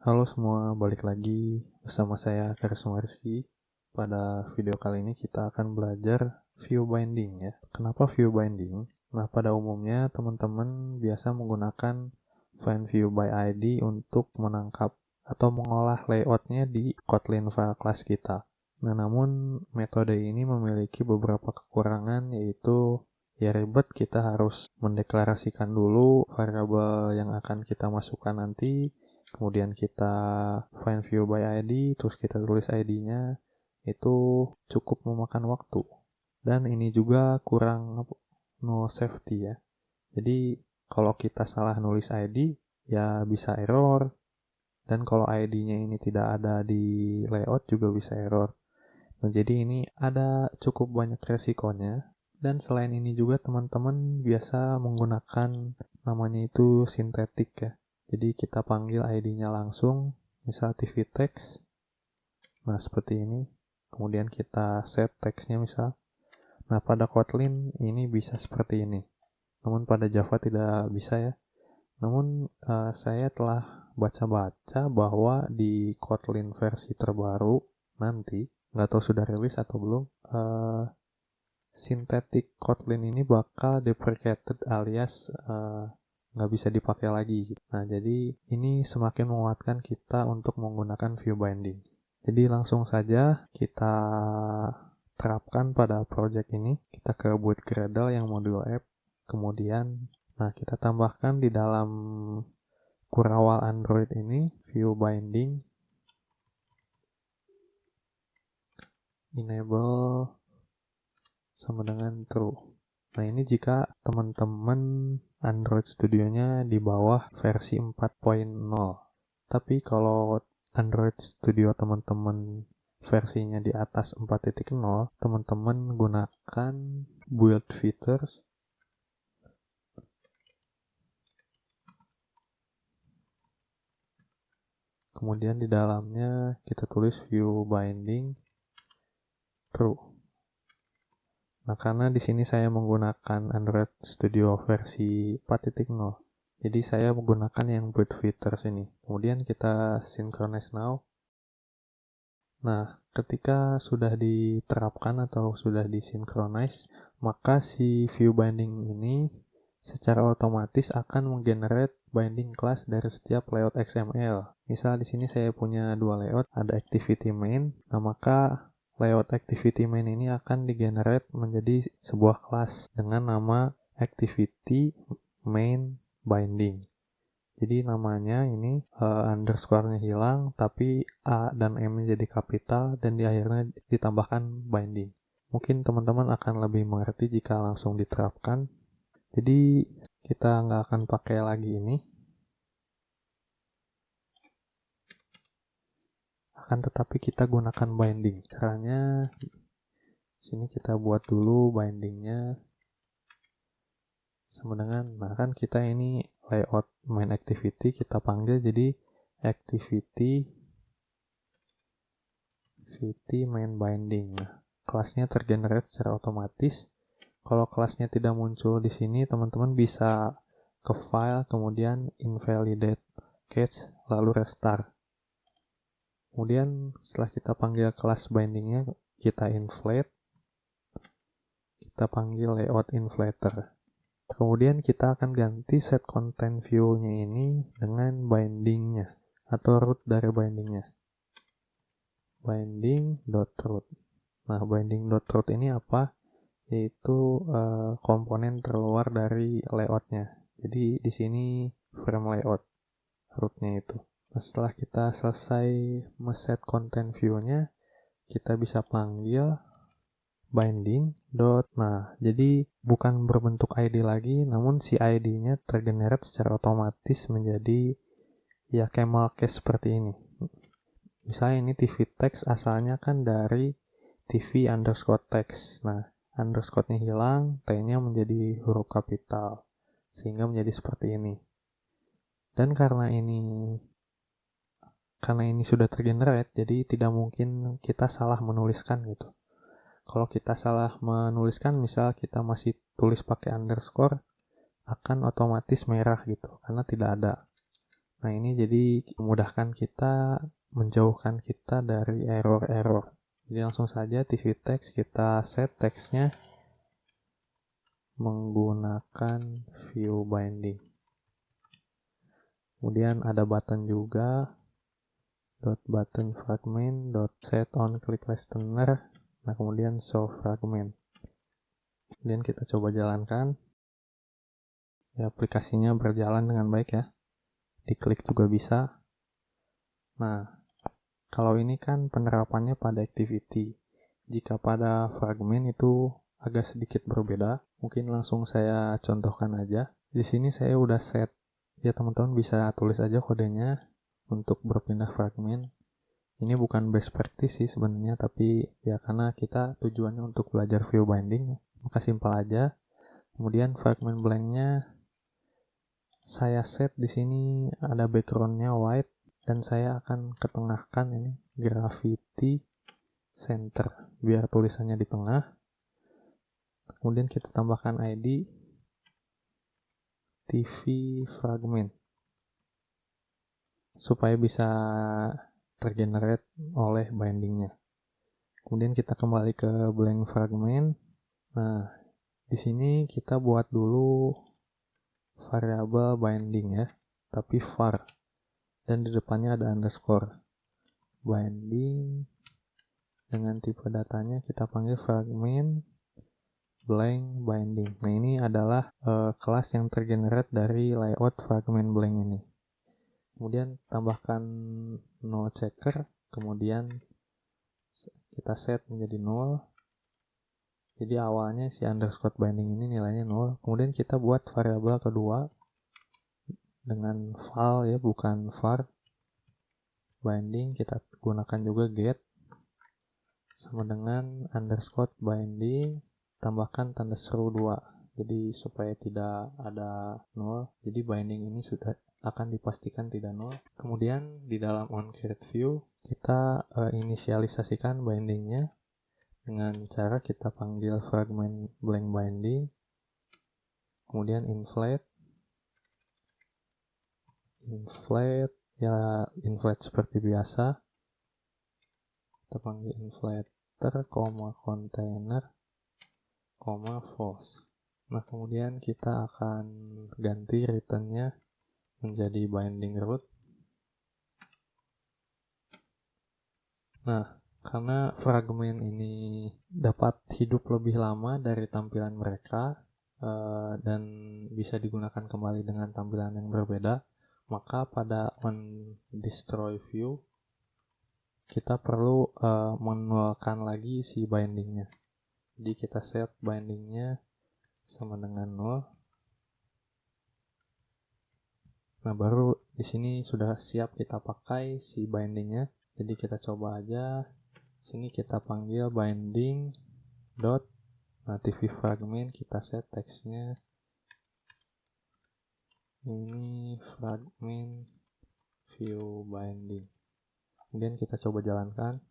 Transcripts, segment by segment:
Halo semua, balik lagi bersama saya Karisma Rizky. Pada video kali ini kita akan belajar view binding ya. Kenapa view binding? Nah, pada umumnya teman-teman biasa menggunakan find view by ID untuk menangkap atau mengolah layoutnya di Kotlin file class kita. Nah, namun metode ini memiliki beberapa kekurangan, yaitu ya ribet, kita harus mendeklarasikan dulu variabel yang akan kita masukkan nanti. Kemudian kita find view by ID, terus kita tulis ID-nya, itu cukup memakan waktu. Dan ini juga kurang null safety ya. Jadi kalau kita salah nulis ID, ya bisa error. Dan kalau ID-nya ini tidak ada di layout juga bisa error. Nah, jadi ini ada cukup banyak resikonya. Dan selain ini juga teman-teman biasa menggunakan namanya itu sintetik ya. Jadi kita panggil ID-nya langsung, misal TV text. Nah, seperti ini. Kemudian kita set text-nya misal. Nah, pada Kotlin ini bisa seperti ini. Namun pada Java tidak bisa ya. Namun saya telah baca-baca bahwa di Kotlin versi terbaru nanti, nggak tahu sudah rilis atau belum, synthetic Kotlin ini bakal deprecated alias nggak bisa dipakai lagi. Nah, jadi ini semakin menguatkan kita untuk menggunakan view binding. Jadi langsung saja kita terapkan pada project ini. Kita ke build Gradle yang modul app. Kemudian, nah kita tambahkan di dalam kurawal Android ini view binding enable sama dengan true. Nah, ini jika teman-teman Android Studio-nya di bawah versi 4.0. Tapi kalau Android Studio teman-teman versinya di atas 4.0, teman-teman gunakan build features. Kemudian di dalamnya kita tulis view binding true. Nah, karena di sini saya menggunakan Android Studio versi 4.0, jadi saya menggunakan yang build features ini. Kemudian kita synchronize now. Nah, ketika sudah diterapkan atau sudah disynchronize, maka si view binding ini secara otomatis akan menggenerate binding class dari setiap layout XML. Misal di sini saya punya dua layout, ada activity main. Nah, maka layout activity main ini akan digenerate menjadi sebuah kelas dengan nama activity main binding. Jadi namanya ini underscore-nya hilang, tapi A dan M jadi kapital, dan di akhirnya ditambahkan binding. Mungkin teman-teman akan lebih mengerti jika langsung diterapkan. Jadi kita nggak akan pakai lagi ini. Akan tetapi kita gunakan binding. Caranya, sini kita buat dulu bindingnya sama dengan, nah kan kita ini layout main activity, kita panggil jadi activity main binding. Nah, kelasnya tergenerate secara otomatis. Kalau kelasnya tidak muncul di sini, teman-teman bisa ke file, kemudian invalidate catch, lalu restart. Kemudian setelah kita panggil kelas bindingnya, kita inflate, kita panggil layout inflater. Kemudian kita akan ganti set content view-nya ini dengan bindingnya atau root dari bindingnya. Binding.root. Nah, binding.root ini apa? Yaitu komponen terluar dari layoutnya. Jadi di sini frame layout rootnya itu. Nah, setelah kita selesai meset content view-nya, kita bisa panggil binding. Nah, jadi bukan berbentuk ID lagi, namun si ID-nya tergenerate secara otomatis menjadi ya camel case seperti ini. Misalnya ini TV text asalnya kan dari TV underscore text. Nah, underscore-nya hilang, T-nya menjadi huruf kapital, sehingga menjadi seperti ini. Dan karena ini sudah tergenerate, jadi tidak mungkin kita salah menuliskan gitu. Kalau kita salah menuliskan, misal kita masih tulis pakai underscore, akan otomatis merah gitu, karena tidak ada. Nah ini jadi memudahkan kita, menjauhkan kita dari error-error. Jadi langsung saja TV text kita set teksnya menggunakan view binding. Kemudian ada button juga, dot button fragment dot set on click listener. Nah kemudian show fragment. Kemudian kita coba jalankan. Ya, aplikasinya berjalan dengan baik ya. Diklik juga bisa. Nah, kalau ini kan penerapannya pada activity. Jika pada fragment itu agak sedikit berbeda. Mungkin langsung saya contohkan aja. Di sini saya udah set. Ya teman-teman bisa tulis aja kodenya untuk berpindah fragment. Ini bukan best practice sih sebenarnya, tapi ya karena kita tujuannya untuk belajar view binding, maka simpel aja. Kemudian fragment blanknya saya set di sini ada backgroundnya white dan saya akan ketengahkan ini gravity center biar tulisannya di tengah. Kemudian kita tambahkan ID TV fragment supaya bisa tergenerate oleh bindingnya. Kemudian kita kembali ke blank fragment. Nah, di sini kita buat dulu variabel binding ya, tapi var, dan di depannya ada underscore. Binding dengan tipe datanya kita panggil fragment blank binding. Nah ini adalah kelas yang tergenerate dari layout fragment blank ini. Kemudian tambahkan null checker, kemudian kita set menjadi null. Jadi awalnya si underscore binding ini nilainya 0. Kemudian kita buat variabel kedua dengan val ya, bukan var. Binding kita gunakan juga get sama dengan underscore binding tambahkan tanda seru 2. Jadi supaya tidak ada 0. Jadi binding ini sudah akan dipastikan tidak 0. Kemudian di dalam onCreate view kita inisialisasikan bindingnya dengan cara kita panggil fragment blank binding, kemudian inflate ya, inflate seperti biasa, kita panggil inflater, container, false. Nah kemudian kita akan ganti returnnya menjadi binding root. Nah karena fragment ini dapat hidup lebih lama dari tampilan mereka dan bisa digunakan kembali dengan tampilan yang berbeda, maka pada onDestroy view kita perlu menolkan lagi si bindingnya. Jadi kita set bindingnya sama dengan 0. Nah baru di sini sudah siap kita pakai si bindingnya. Jadi kita coba aja. Sini kita panggil binding dot TV fragment, kita set teksnya ini fragment view binding. Kemudian kita coba jalankan.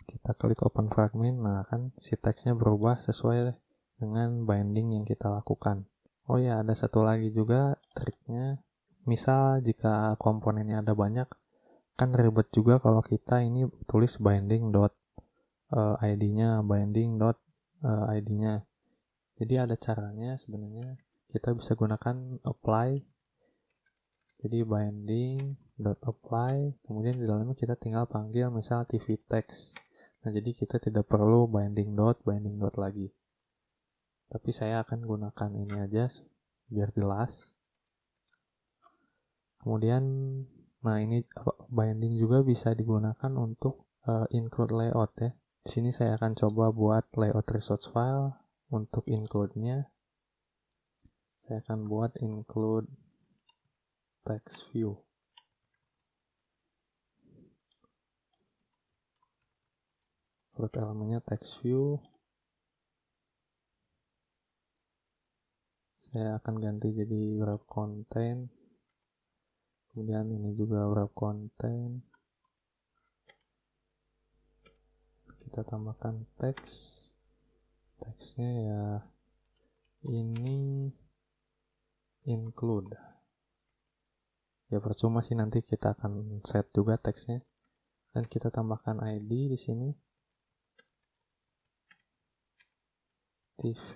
Kita klik open fragment, nah kan si teksnya berubah sesuai dengan binding yang kita lakukan. Oh ya, ada satu lagi juga triknya. Misal jika komponennya ada banyak, kan ribet juga kalau kita ini tulis binding dot id-nya, binding dot id-nya. Jadi ada caranya sebenarnya, kita bisa gunakan apply. Jadi binding dot apply, kemudian di dalamnya kita tinggal panggil misal TV text. Nah jadi kita tidak perlu binding dot lagi. Tapi saya akan gunakan ini aja biar jelas. Kemudian nah ini binding juga bisa digunakan untuk include layout ya. Di sini saya akan coba buat layout resource file. Untuk include-nya saya akan buat include text view. Include elemennya text view. Saya akan ganti jadi wrap content. Kemudian ini juga wrap content. Kita tambahkan teks. Teksnya ya ini include. Ya percuma sih, nanti kita akan set juga teksnya. Dan kita tambahkan ID di sini. TV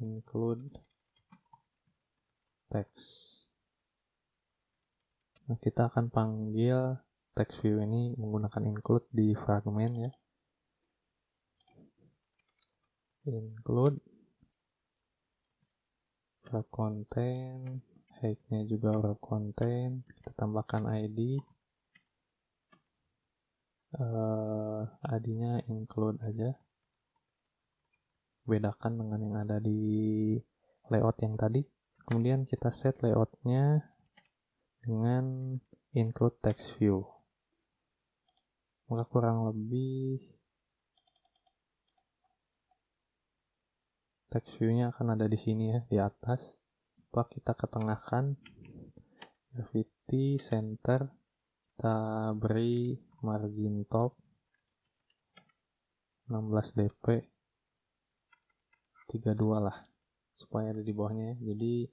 include text. Nah, kita akan panggil text view ini menggunakan include di fragment ya. Include wrap content, height-nya juga wrap content. Kita tambahkan ID. ID-nya include aja. Bedakan dengan yang ada di layout yang tadi. Kemudian kita set layout-nya dengan include text view. Maka kurang lebih text view-nya akan ada di sini ya, di atas. Coba kita ketengahkan, gravity center, kita beri margin top 16 dp 32 lah, supaya ada di bawahnya. Jadi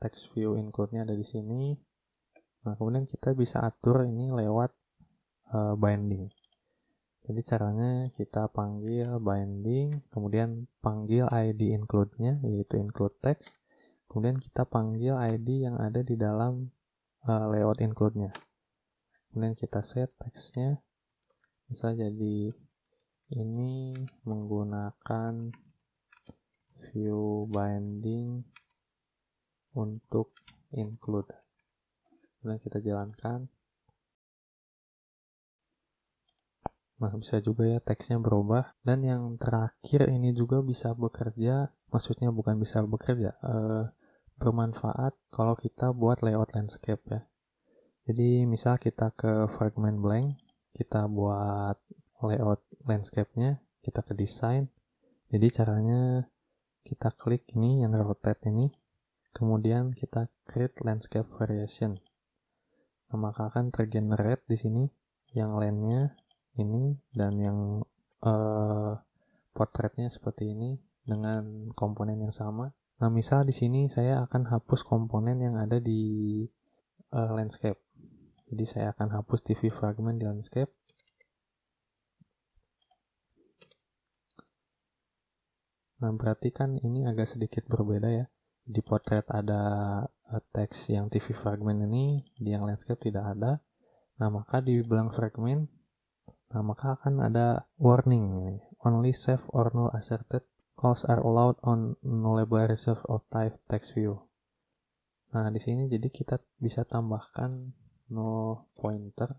text view include-nya ada di sini. Nah, kemudian kita bisa atur ini lewat binding. Jadi caranya kita panggil binding, kemudian panggil ID include-nya, yaitu include text. Kemudian kita panggil ID yang ada di dalam layout include-nya. Kemudian kita set text-nya. Bisa jadi ini menggunakan view binding untuk include. Kemudian kita jalankan. Nah, bisa juga ya teksnya berubah. Dan yang terakhir ini juga bisa bekerja, maksudnya bukan bisa bekerja, bermanfaat kalau kita buat layout landscape ya. Jadi misal kita ke fragment blank, kita buat layout landscape-nya, kita ke design. Jadi caranya kita klik ini yang rotate ini, kemudian kita create landscape variation. Nah, maka akan tergenerate di sini yang land-nya ini dan yang portraitnya seperti ini dengan komponen yang sama. Nah, misal di sini saya akan hapus komponen yang ada di landscape. Jadi saya akan hapus TV fragment di landscape. Nah, berarti kan ini agak sedikit berbeda ya. Di portrait ada teks yang TV fragment ini, di yang landscape tidak ada. Nah, maka di blank fragment, nah maka akan ada warning ini. Only save or null asserted calls are allowed on nullable reserve of type text view. Nah, di sini jadi kita bisa tambahkan null pointer.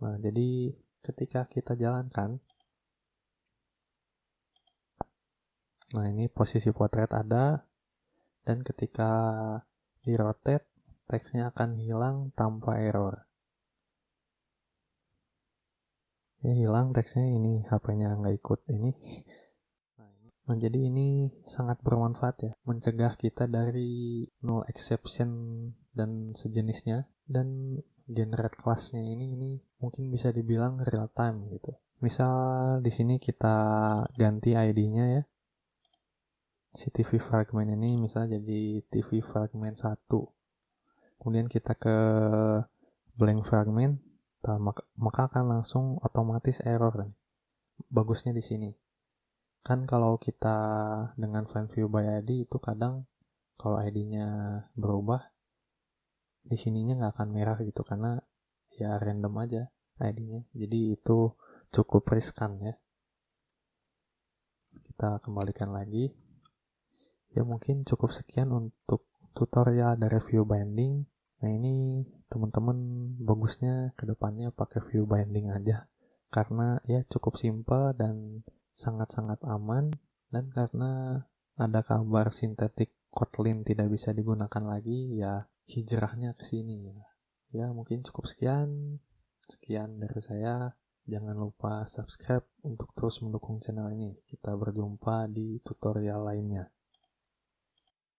Nah, jadi ketika kita jalankan, nah ini posisi potret ada, dan ketika di rotate teksnya akan hilang tanpa error. Ya, hilang teksnya, ini HP-nya nggak ikut ini. Nah, jadi ini sangat bermanfaat ya, mencegah kita dari null exception dan sejenisnya, dan generate class-nya ini mungkin bisa dibilang real time gitu. Misal di sini kita ganti ID-nya ya. Si TV fragment ini misalnya jadi TV fragment 1. Kemudian kita ke blank fragment, maka akan langsung otomatis error. Bagusnya di sini. Kan kalau kita dengan find view by ID itu kadang kalau ID-nya berubah, di sininya nggak akan merah gitu karena ya random aja ID-nya. Jadi itu cukup riskan ya. Kita kembalikan lagi. Ya mungkin cukup sekian untuk tutorial dari view binding. Nah, ini teman-teman bagusnya kedepannya pakai view binding aja. Karena ya cukup simpel dan sangat-sangat aman. Dan karena ada kabar sintetik Kotlin tidak bisa digunakan lagi, ya hijrahnya ke sini. Ya mungkin cukup sekian. Sekian dari saya. Jangan lupa subscribe untuk terus mendukung channel ini. Kita berjumpa di tutorial lainnya.